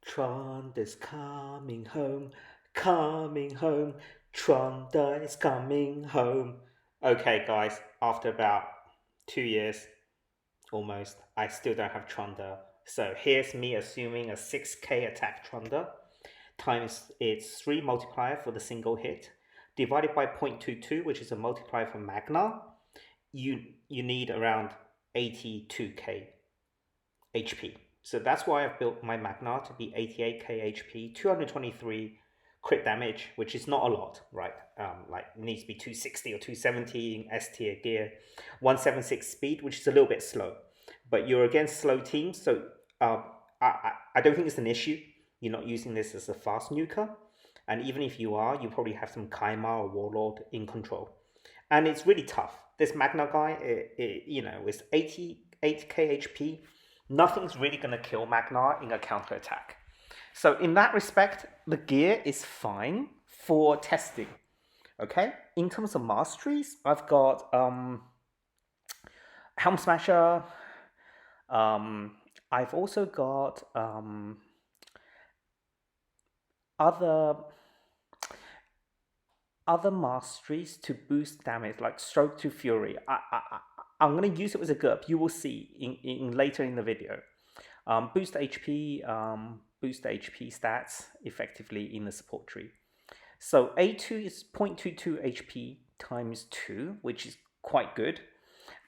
Trunda's coming home, coming home. Trunda is coming home. Okay, guys, after about 2 years almost, I still don't have Trunda. So here's me assuming a 6k attack Trunda times its 3 multiplier for the single hit, divided by 0.22, which is a multiplier for Magnarr. You need around 82k HP. So that's why I've built my Magnarr to be 88k HP, 223 crit damage, which is not a lot, right? Like it needs to be 260 or 270 in S tier gear, 176 speed, which is a little bit slow. But you're against slow teams, so um, I don't think it's an issue. You're not using this as a fast nuker, and even if you are, you probably have some Kaima or Warlord in control, and it's really tough. This Magnarr guy, is 88k HP. Nothing's really going to kill Magnarr in a counter attack. So in that respect, the gear is fine for testing. Okay. In terms of masteries, I've got Helm Smasher. I've also got other masteries to boost damage, like Stroke to Fury. I'm going to use it as a GURP. You will see in later in the video. Boost HP stats effectively in the support tree. So A2 is 0.22 HP times 2, which is quite good.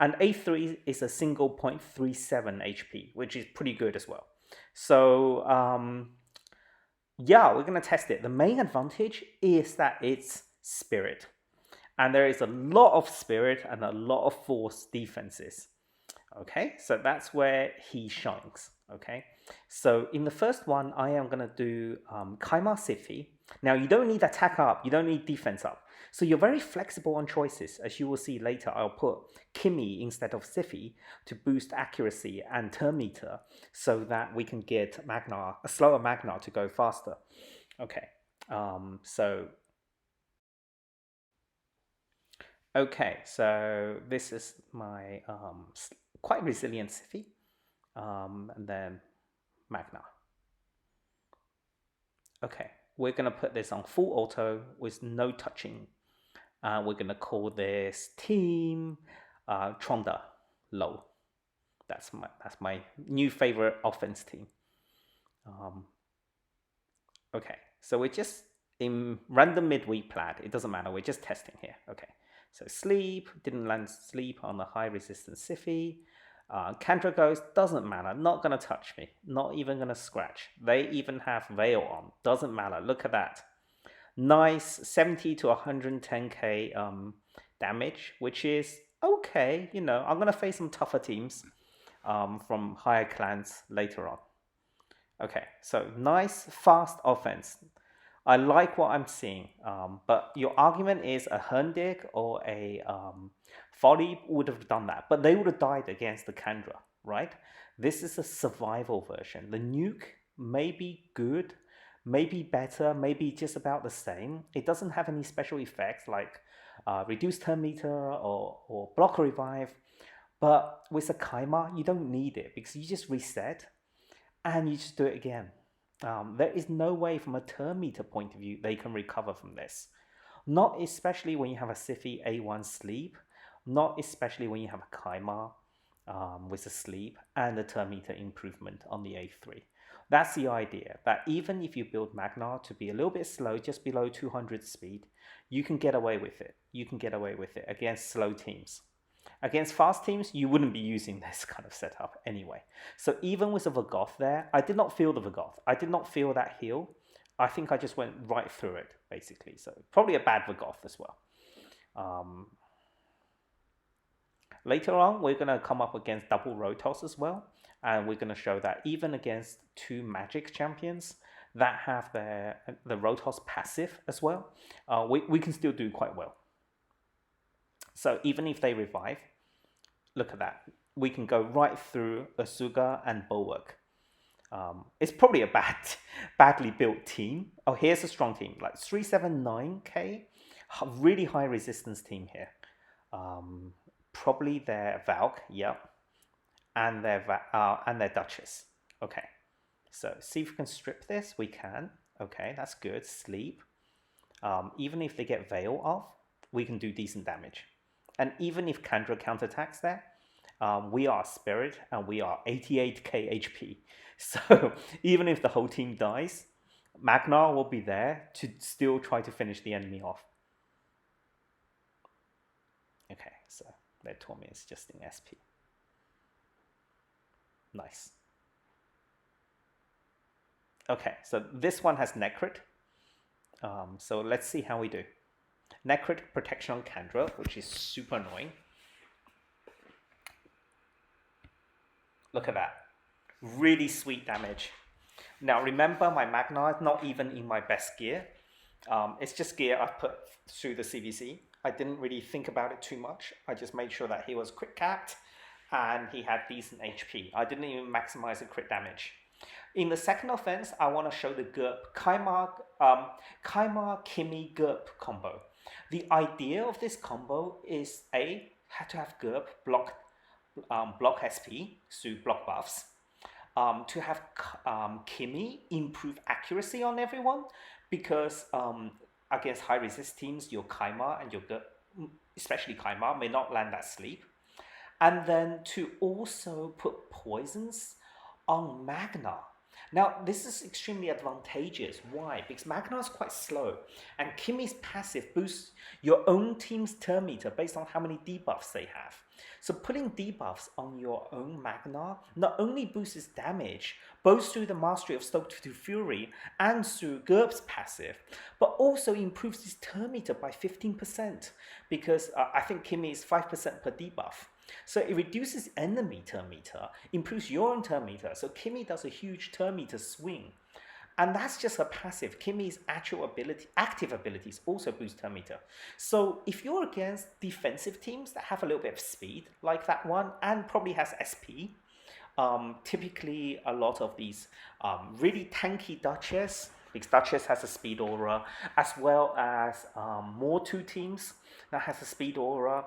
And A3 is a single 0.37 HP, which is pretty good as well. So yeah, we're going to test it. The main advantage is that it's spirit. And there is a lot of spirit and a lot of force defenses. Okay, so that's where he shines. Okay, so in the first one, I am going to do Kaima Sifi. Now, you don't need attack up, you don't need defense up. So you're very flexible on choices. As you will see later, I'll put Kimi instead of Sifi to boost accuracy and turn meter so that we can get Magnarr, a slower Magnarr to go faster. Okay, so this is my quite resilient Sifi, and then Magnarr. Okay, we're going to put this on full auto with no touching. We're going to call this team Trunda low. That's my new favorite offense team. Okay, so we're just in random midweek plat. It doesn't matter. We're just testing here. Okay, so sleep, didn't land sleep on the high resistance Sifi. Cantra goes, doesn't matter, not gonna touch me, not even gonna scratch. They even have Veil on, doesn't matter. Look at that. Nice 70 to 110k damage, which is okay. I'm gonna face some tougher teams from higher clans later on. Okay, so nice fast offense. I like what I'm seeing, but your argument is a Herndig or a Folly would have done that, but they would have died against the Kandra, right? This is a survival version. The nuke may be good, maybe better, maybe just about the same. It doesn't have any special effects like reduced turn meter or block revive, but with a Kaima, you don't need it because you just reset and you just do it again. There is no way from a turn meter point of view they can recover from this. Not especially when you have a Sifi A1 sleep, not especially when you have a Kaima with a sleep and a turn meter improvement on the A3. That's the idea, that even if you build Magnarr to be a little bit slow, just below 200 speed, you can get away with it. You can get away with it against slow teams. Against fast teams, you wouldn't be using this kind of setup anyway. So even with the Vagoth there, I did not feel the Vagoth. I did not feel that heal. I think I just went right through it, basically. So probably a bad Vagoth as well. Later on, we're going to come up against double Rotos as well. And we're going to show that even against two Magic champions that have the Rotos passive as well, we can still do quite well. So even if they revive, look at that. We can go right through Asuga and Bulwark. It's probably a badly built team. Oh, here's a strong team, like 379k, really high resistance team here. Probably their Valk, yep, and their Duchess. Okay, So see if we can strip this. We can. Okay, that's good. Sleep. Even if they get Veil off, we can do decent damage. And even if Kandra counterattacks there, we are Spirit and we are 88k HP. So even if the whole team dies, Magnarr will be there to still try to finish the enemy off. Okay, so their Torment is just in SP. Nice. Okay, so this one has Necrit. So let's see how we do. Necrit protection on Kandra, which is super annoying. Look at that. Really sweet damage. Now remember, my Magnarr is not even in my best gear. It's just gear I've put through the CVC. I didn't really think about it too much. I just made sure that he was crit capped and he had decent HP. I didn't even maximize the crit damage. In the second offense, I want to show the GURP Kaimar Kimi GURP combo. The idea of this combo is had to have GURP block SP, so block buffs. To have Kimi improve accuracy on everyone, because against high resist teams, your Kaimar and your GURP, especially Kaimar, may not land that sleep. And then to also put poisons on Magnarr. Now, this is extremely advantageous. Why? Because Magnarr is quite slow, and Kimi's passive boosts your own team's turn meter based on how many debuffs they have. So putting debuffs on your own Magnarr not only boosts his damage, both through the mastery of Stoked to Fury and through GURP's passive, but also improves his turn meter by 15%, because I think Kimi is 5% per debuff. So it reduces enemy turn meter, improves your own turn meter. So Kimi does a huge turn meter swing. And that's just her passive. Kimi's actual ability, active abilities also boost turn meter. So if you're against defensive teams that have a little bit of speed, like that one, and probably has SP, typically a lot of these really tanky Duchess, because Duchess has a speed aura, as well as more 2 teams that has a speed aura,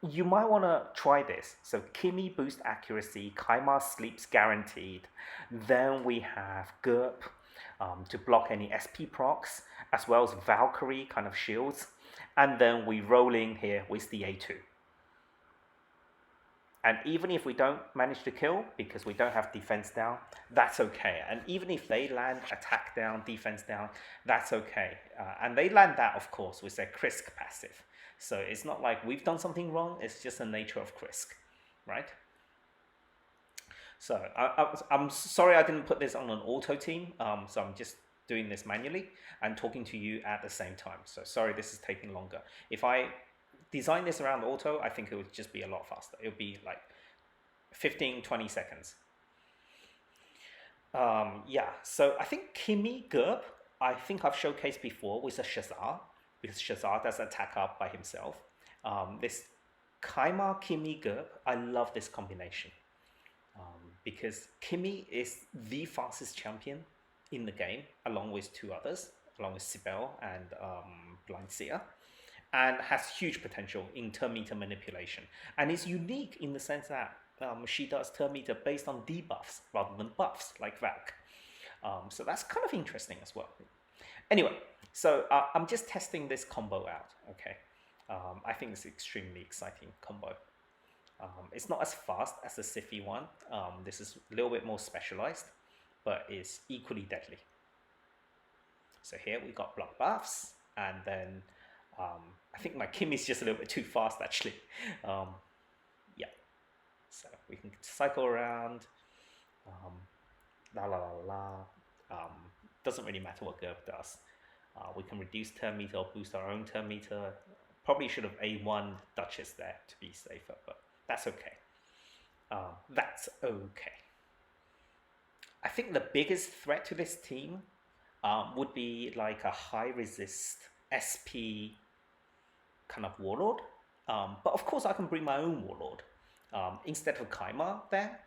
you might want to try this. So Kimi boost accuracy, Kaimar sleeps guaranteed. Then we have GURP to block any SP procs, as well as Valkyrie kind of shields. And then we roll in here with the A2. And even if we don't manage to kill, because we don't have defense down, that's okay. And even if they land attack down, defense down, that's okay. And they land that, of course, with their Krisk passive. So it's not like we've done something wrong, it's just the nature of Krisk, right? So I'm sorry I didn't put this on an auto team, so I'm just doing this manually and talking to you at the same time. So sorry this is taking longer. If I design this around auto, I think it would just be a lot faster. It would be like 15, 20 seconds. Yeah, so I think Kimi GURP, I think I've showcased before with a Shazar, because Shazar does attack up by himself. This Kaimar Kimi GURP, I love this combination. Because Kimi is the fastest champion in the game, along with 2 others, along with Sibel and Blind Seer, and has huge potential in turn meter manipulation. And is unique in the sense that she does turn meter based on debuffs rather than buffs, like Valk. So that's kind of interesting as well. Anyway, so I'm just testing this combo out, okay? I think it's an extremely exciting combo. It's not as fast as the Siphi one. This is a little bit more specialized, but it's equally deadly. So here we got block buffs, and then I think my Kim is just a little bit too fast actually. Yeah, so we can cycle around. La la la la. Doesn't really matter what GURP does. We can reduce turn meter or boost our own turn meter. Probably should have A1 Duchess there to be safer, but that's okay. That's okay. I think the biggest threat to this team would be like a high resist SP kind of warlord. But of course I can bring my own warlord. Instead of Kaimar there,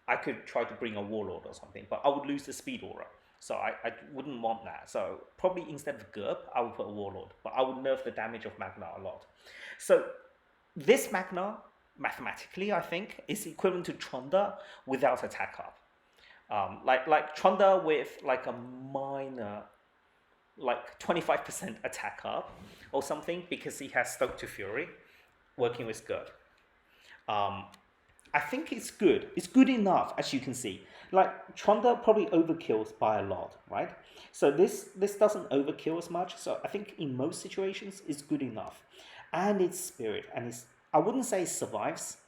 I could try to bring a warlord or something, but I would lose the speed aura. So I wouldn't want that. So probably instead of GURP, I would put a warlord, but I would nerf the damage of Magnarr a lot. So this Magnarr, mathematically, I think, is equivalent to Trunda without attack up. Like Trunda with like a minor, like 25% attack up or something, because he has Stoke to Fury, working with good. Um, I think it's good. It's good enough, as you can see. Like Trunda probably overkills by a lot, right? So this doesn't overkill as much. So I think in most situations it's good enough, and it's spirit, and it's, I wouldn't say it survives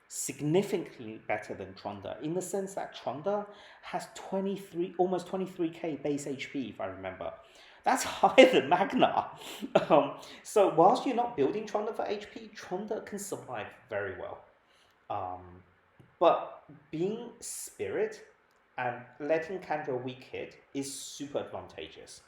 significantly better than Trunda, in the sense that Trunda has 23, almost 23k base HP, if I remember. That's higher than Magnarr. So whilst you're not building Trunda for HP, Trunda can survive very well. Um, but being spirit and letting Candra weak hit is super advantageous.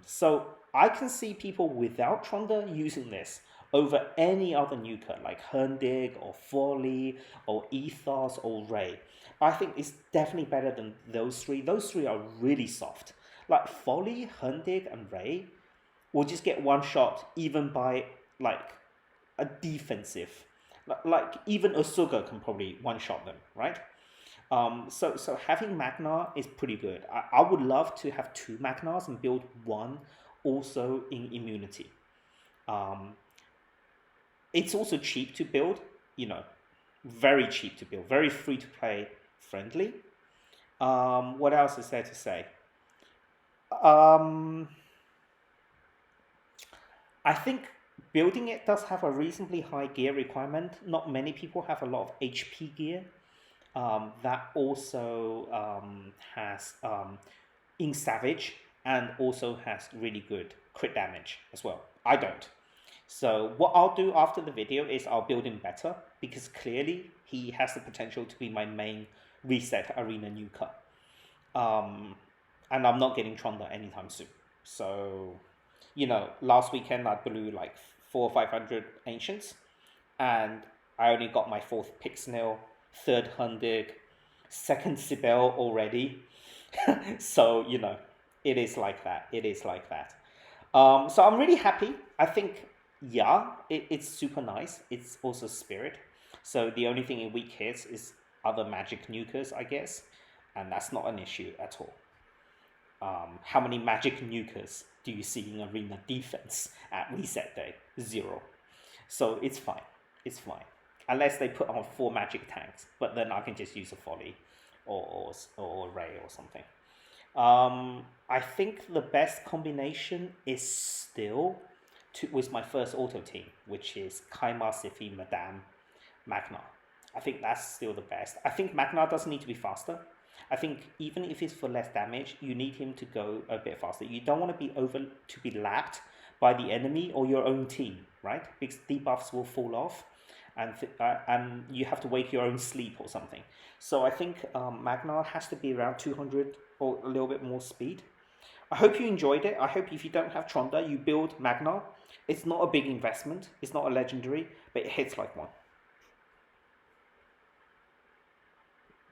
So I can see people without Trunda using this over any other nuker like Herdig or Folly or Ethos or Ray. I think it's definitely better than those three. Those three are really soft. Like Folly, Herdig, and Ray will just get one shot even by like a defensive. Like even Asuga can probably one shot them, right? So having Magnarr is pretty good. I would love to have two Magnars and build one also in immunity. Um, it's also cheap to build, you know, very cheap to build, very free to play friendly. What else is there to say? Um, I think building it does have a reasonably high gear requirement. Not many people have a lot of HP gear. That also has in Savage, and also has really good crit damage as well. I don't. So what I'll do after the video is I'll build him better, because clearly he has the potential to be my main reset arena nuker. And I'm not getting Trunda anytime soon. So, you know, last weekend I blew like 400 or 500 ancients, and I only got my fourth Pixnil, third Hundig, second Sibel already. So, you know, it is like that. It is like that. So I'm really happy. I think, yeah, it's super nice. It's also spirit. So the only thing in weak hits is other magic nukers, I guess. And that's not an issue at all. How many magic nukers do you see in arena defense at reset day? 0. So it's fine. It's fine. Unless they put on 4 magic tanks, but then I can just use a Folly or Ray or something. I think the best combination is still with my first auto team, which is Kaima, Sifi, Madame, Magnarr. I think that's still the best. I think Magnarr doesn't need to be faster. I think even if it's for less damage, you need him to go a bit faster. You don't want to be lapped by the enemy or your own team, right? Because debuffs will fall off, and you have to wake your own sleep or something. So I think Magnarr has to be around 200 or a little bit more speed. I hope you enjoyed it. I hope if you don't have Trunda, you build Magnarr. It's not a big investment. It's not a legendary, but it hits like one.